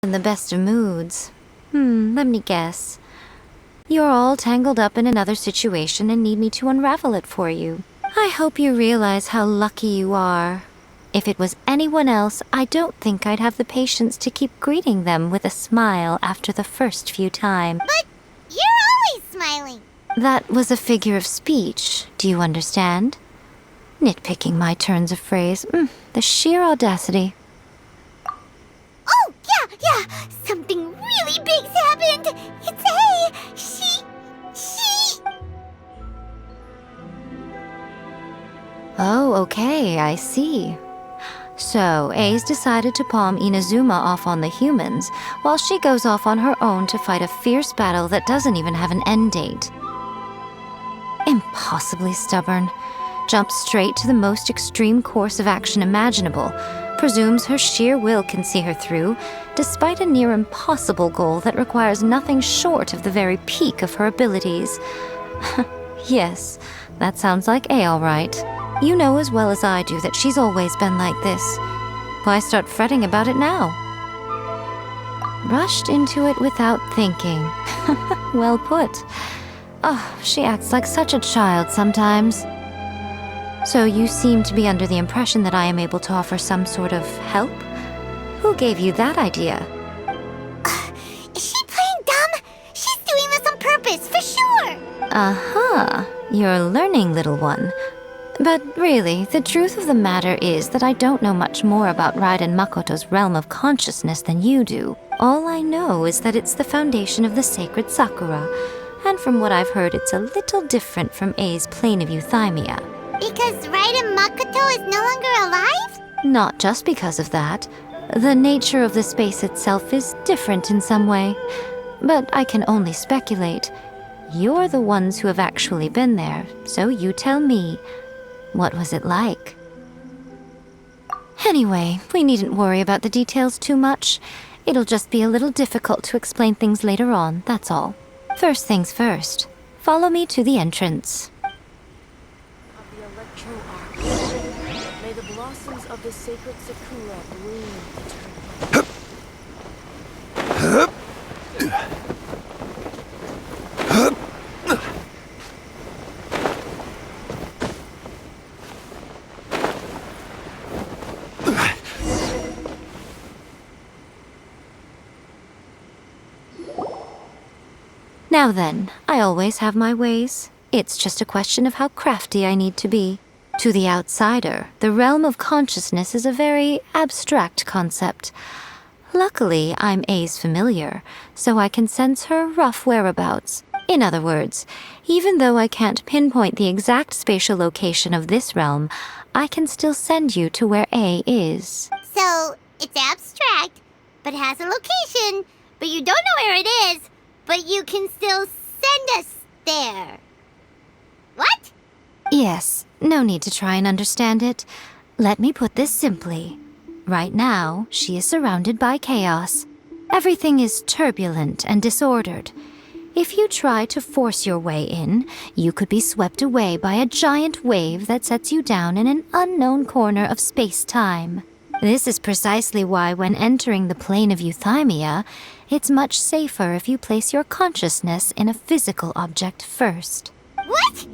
In the best of moods. Let me guess. You're all tangled up in another situation and need me to unravel it for you. I hope you realize how lucky you are. If it was anyone else, I don't think I'd have the patience to keep greeting them with a smile after the first few times. But you're always smiling. That was a figure of speech, do you understand? Nitpicking my turns of phrase. The sheer audacity. Oh, yeah. Something really big's happened. It's A. She... Oh, okay, I see. So, A's decided to palm Inazuma off on the humans, while she goes off on her own to fight a fierce battle that doesn't even have an end date. Impossibly stubborn. Jumps straight to the most extreme course of action imaginable. Presumes her sheer will can see her through, despite a near impossible goal that requires nothing short of the very peak of her abilities. Yes, that sounds like A all right. You know as well as I do that she's always been like this. Why start fretting about it now? Rushed into it without thinking. Well put. Oh, she acts like such a child sometimes. So you seem to be under the impression that I am able to offer some sort of help? Who gave you that idea? Is she playing dumb? She's doing this on purpose, for sure. Uh-huh. You're learning, little one. But really, the truth of the matter is that I don't know much more about Raiden Makoto's realm of consciousness than you do. All I know is that it's the foundation of the sacred Sakura, and from what I've heard, it's a little different from A's plane of euthymia. Because Raiden Makoto is no longer alive? Not just because of that. The nature of the space itself is different in some way. But I can only speculate. You're the ones who have actually been there, so you tell me. What was it like? Anyway, we needn't worry about the details too much. It'll just be a little difficult to explain things later on, that's all. First things first. Follow me to the entrance. Of the Electro Arc, may the blossoms of the sacred Sakura bloom eternally. Now then, I always have my ways. It's just a question of how crafty I need to be. To the outsider, the realm of consciousness is a very abstract concept. Luckily, I'm A's familiar, so I can sense her rough whereabouts. In other words, even though I can't pinpoint the exact spatial location of this realm, I can still send you to where A is. So, it's abstract, but has a location, but you don't know where it is, but you can still send us there. What? Yes, no need to try and understand it. Let me put this simply. Right now, she is surrounded by chaos. Everything is turbulent and disordered. If you try to force your way in, you could be swept away by a giant wave that sets you down in an unknown corner of space-time. This is precisely why when entering the plane of euthymia, it's much safer if you place your consciousness in a physical object first. What?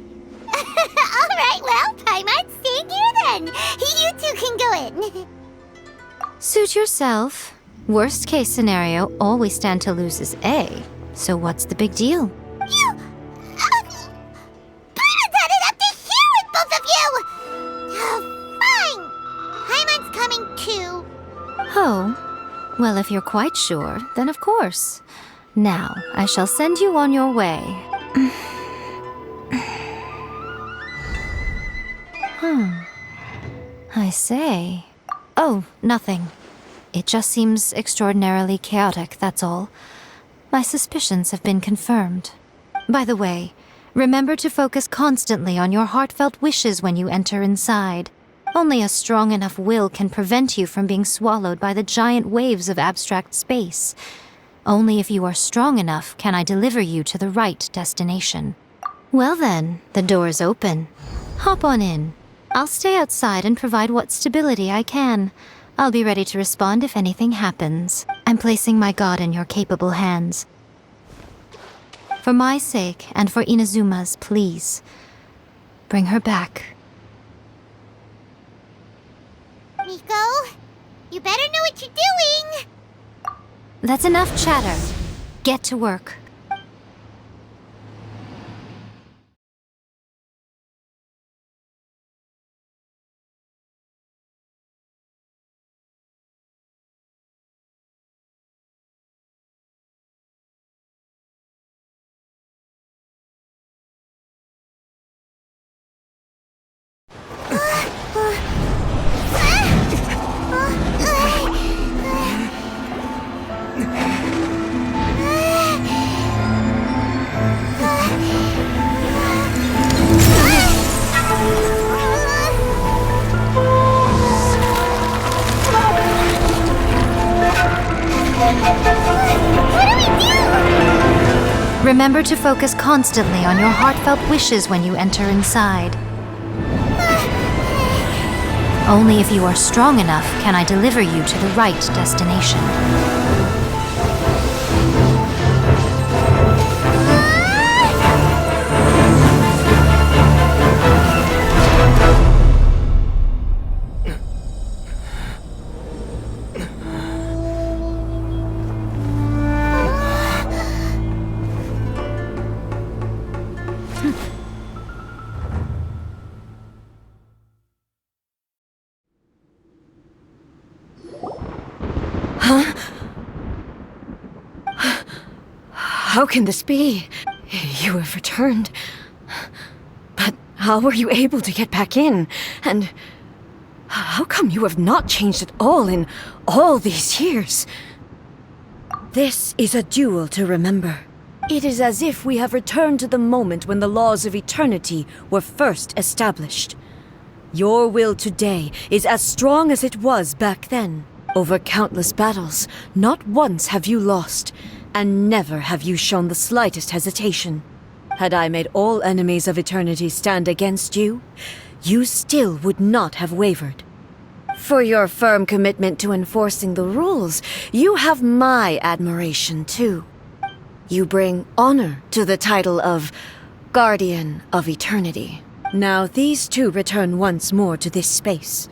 Alright, well, Paimon, stay here then. You two can go in. Suit yourself. Worst case scenario, all we stand to lose is A. So what's the big deal? You... Paimon's had it up to here with both of you! Oh, fine. Paimon's coming too. Oh, well, if you're quite sure, then of course. Now, I shall send you on your way. I say. Oh, nothing. It just seems extraordinarily chaotic, that's all. My suspicions have been confirmed. By the way, remember to focus constantly on your heartfelt wishes when you enter inside. Only a strong enough will can prevent you from being swallowed by the giant waves of abstract space. Only if you are strong enough can I deliver you to the right destination. Well then, the door is open. Hop on in. I'll stay outside and provide what stability I can. I'll be ready to respond if anything happens. I'm placing my god in your capable hands. For my sake and for Inazuma's, please, bring her back. Miko, you better know what you're doing! That's enough chatter. Get to work. Remember to focus constantly on your heartfelt wishes when you enter inside. Only if you are strong enough can I deliver you to the right destination. How can this be? You have returned. But how were you able to get back in? And how come you have not changed at all in all these years? This is a duel to remember. It is as if we have returned to the moment when the laws of eternity were first established. Your will today is as strong as it was back then. Over countless battles, not once have you lost, and never have you shown the slightest hesitation. Had I made all enemies of eternity stand against you, you still would not have wavered. For your firm commitment to enforcing the rules, you have my admiration too. You bring honor to the title of Guardian of Eternity. Now these two return once more to this space.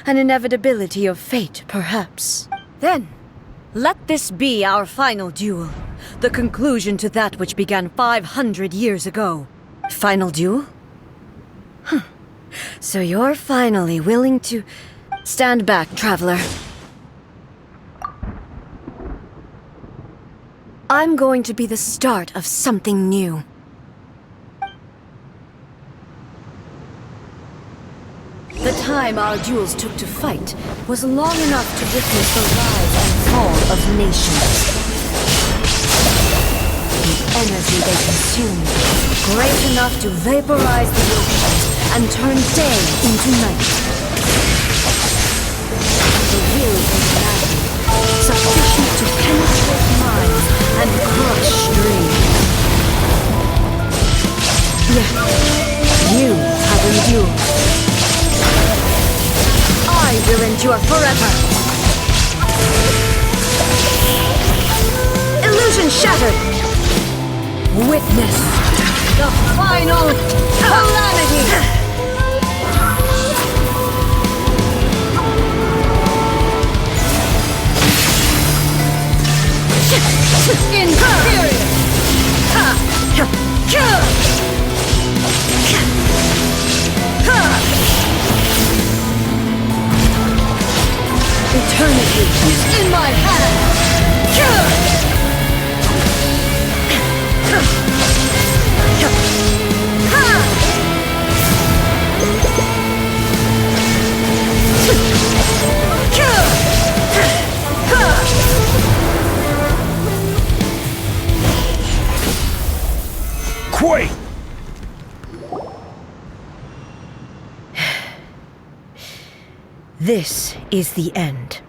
An inevitability of fate, perhaps. Then, let this be our final duel. The conclusion to that which began 500 years ago. Final duel? So you're finally willing to... Stand back, traveler. I'm going to be the start of something new. The time our duels took to fight was long enough to witness the rise and fall of nations. The energy they consumed, great enough to vaporize the oceans and turn day into night. The will they imagined, sufficient to penetrate minds and crush dreams. Yet, you have endured. I will endure forever! Illusion shattered! Witness the final calamity! Inferior! Eternity is in my hand! Quake! This is the end.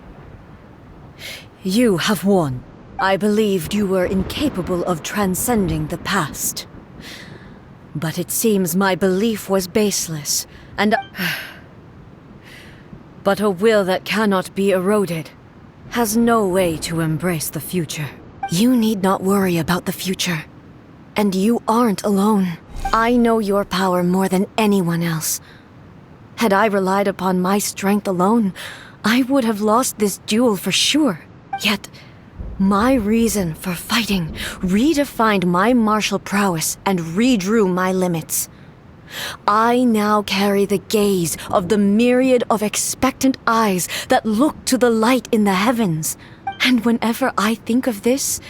You have won. I believed you were incapable of transcending the past. But it seems my belief was baseless, and... But a will that cannot be eroded has no way to embrace the future. You need not worry about the future. And you aren't alone. I know your power more than anyone else. Had I relied upon my strength alone, I would have lost this duel for sure. Yet, my reason for fighting redefined my martial prowess and redrew my limits. I now carry the gaze of the myriad of expectant eyes that look to the light in the heavens. And whenever I think of this,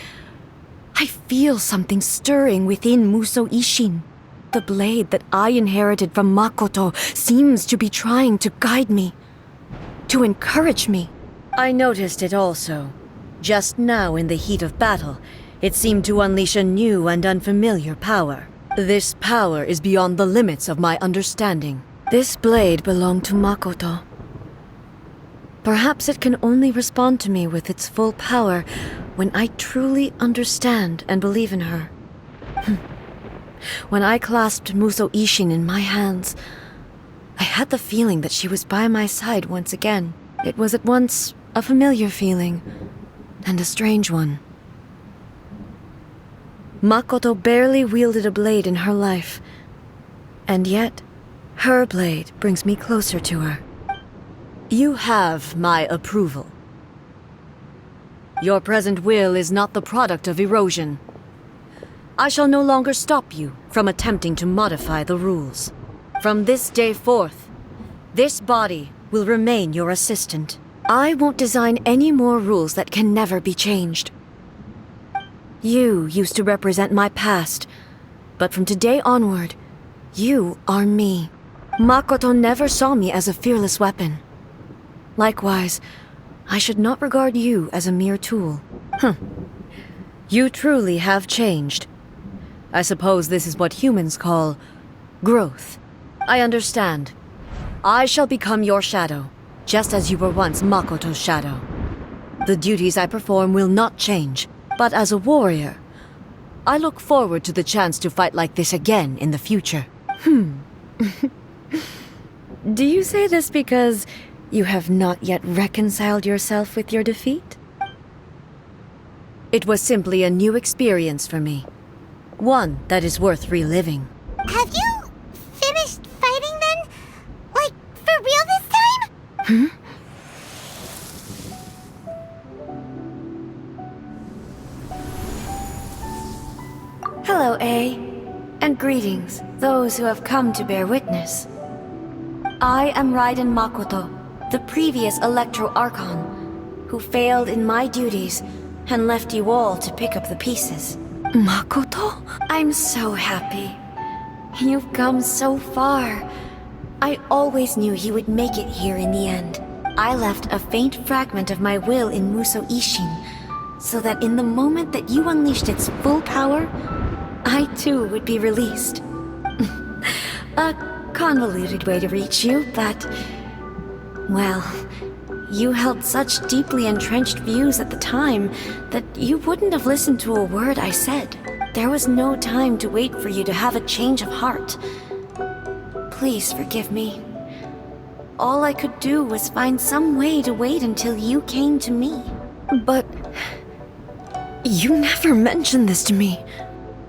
I feel something stirring within Muso Ishin. The blade that I inherited from Makoto seems to be trying to guide me, to encourage me. I noticed it also. Just now in the heat of battle, it seemed to unleash a new and unfamiliar power. This power is beyond the limits of my understanding. This blade belonged to Makoto. Perhaps it can only respond to me with its full power when I truly understand and believe in her. When I clasped Muso Ishin in my hands, I had the feeling that she was by my side once again. It was at once a familiar feeling and a strange one. Makoto barely wielded a blade in her life, and yet her blade brings me closer to her. You have my approval. Your present will is not the product of erosion. I shall no longer stop you from attempting to modify the rules. From this day forth, this body will remain your assistant. I won't design any more rules that can never be changed. You used to represent my past, but from today onward, you are me. Makoto never saw me as a fearless weapon. Likewise, I should not regard you as a mere tool. You truly have changed. I suppose this is what humans call growth. I understand. I shall become your shadow, just as you were once Makoto's shadow. The duties I perform will not change, but as a warrior, I look forward to the chance to fight like this again in the future. Do you say this because you have not yet reconciled yourself with your defeat? It was simply a new experience for me. One that is worth reliving. Have you finished fighting then? Like, for real this time? Hello, A. And greetings, those who have come to bear witness. I am Raiden Makoto, the previous Electro Archon, who failed in my duties and left you all to pick up the pieces. Makoto? I'm so happy. You've come so far. I always knew you would make it here in the end. I left a faint fragment of my will in Muso Ishin, so that in the moment that you unleashed its full power, I too would be released. A convoluted way to reach you, but... well, you held such deeply entrenched views at the time that you wouldn't have listened to a word I said. There was no time to wait for you to have a change of heart. Please forgive me. All I could do was find some way to wait until you came to me. But... you never mentioned this to me.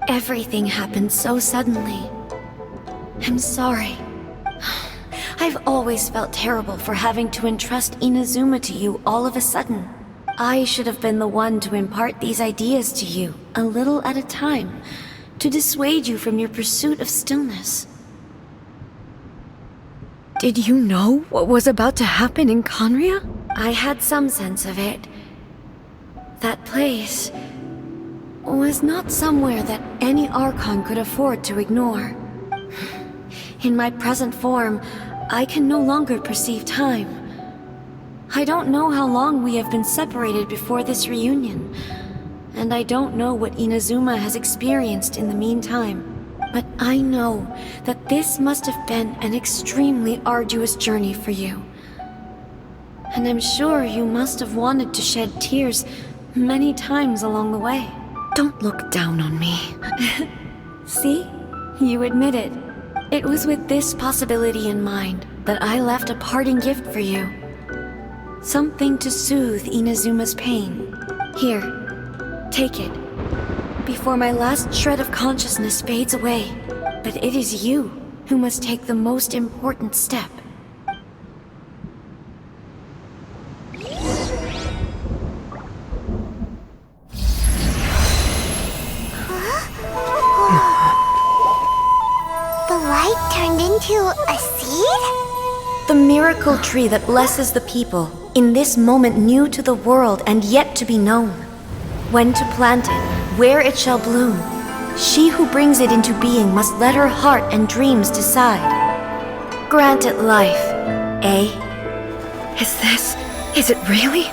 Everything happened so suddenly. I'm sorry. I've always felt terrible for having to entrust Inazuma to you all of a sudden. I should have been the one to impart these ideas to you, a little at a time, to dissuade you from your pursuit of stillness. Did you know what was about to happen in Conria? I had some sense of it. That place was not somewhere that any Archon could afford to ignore. In my present form, I can no longer perceive time. I don't know how long we have been separated before this reunion, and I don't know what Inazuma has experienced in the meantime. But I know that this must have been an extremely arduous journey for you. And I'm sure you must have wanted to shed tears many times along the way. Don't look down on me. See? You admit it. It was with this possibility in mind that I left a parting gift for you. Something to soothe Inazuma's pain. Here, take it. Before my last shred of consciousness fades away. But it is you who must take the most important step. The light turned into a seed? The miracle tree that blesses the people, in this moment new to the world and yet to be known. When to plant it, where it shall bloom. She who brings it into being must let her heart and dreams decide. Grant it life, eh? Is it really?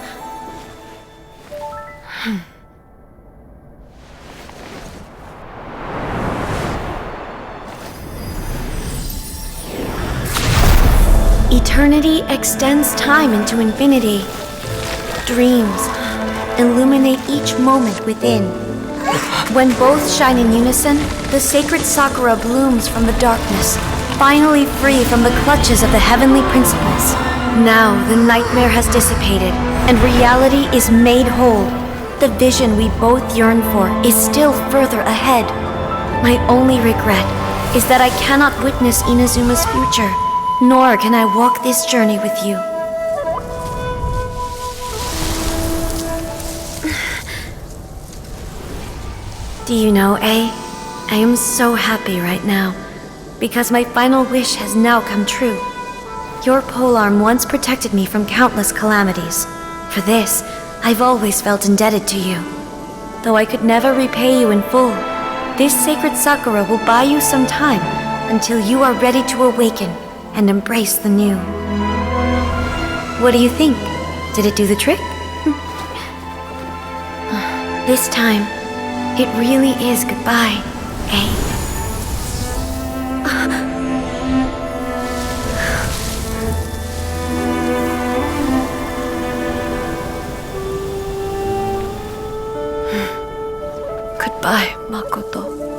Eternity extends time into infinity. Dreams illuminate each moment within. When both shine in unison, the sacred Sakura blooms from the darkness, finally free from the clutches of the heavenly principles. Now the nightmare has dissipated, and reality is made whole. The vision we both yearn for is still further ahead. My only regret is that I cannot witness Inazuma's future, nor can I walk this journey with you. Do you know, A? I am so happy right now, because my final wish has now come true. Your polearm once protected me from countless calamities. For this, I've always felt indebted to you. Though I could never repay you in full, this sacred Sakura will buy you some time until you are ready to awaken and embrace the new. What do you think? Did it do the trick? This time, it really is goodbye, eh? Goodbye, Makoto.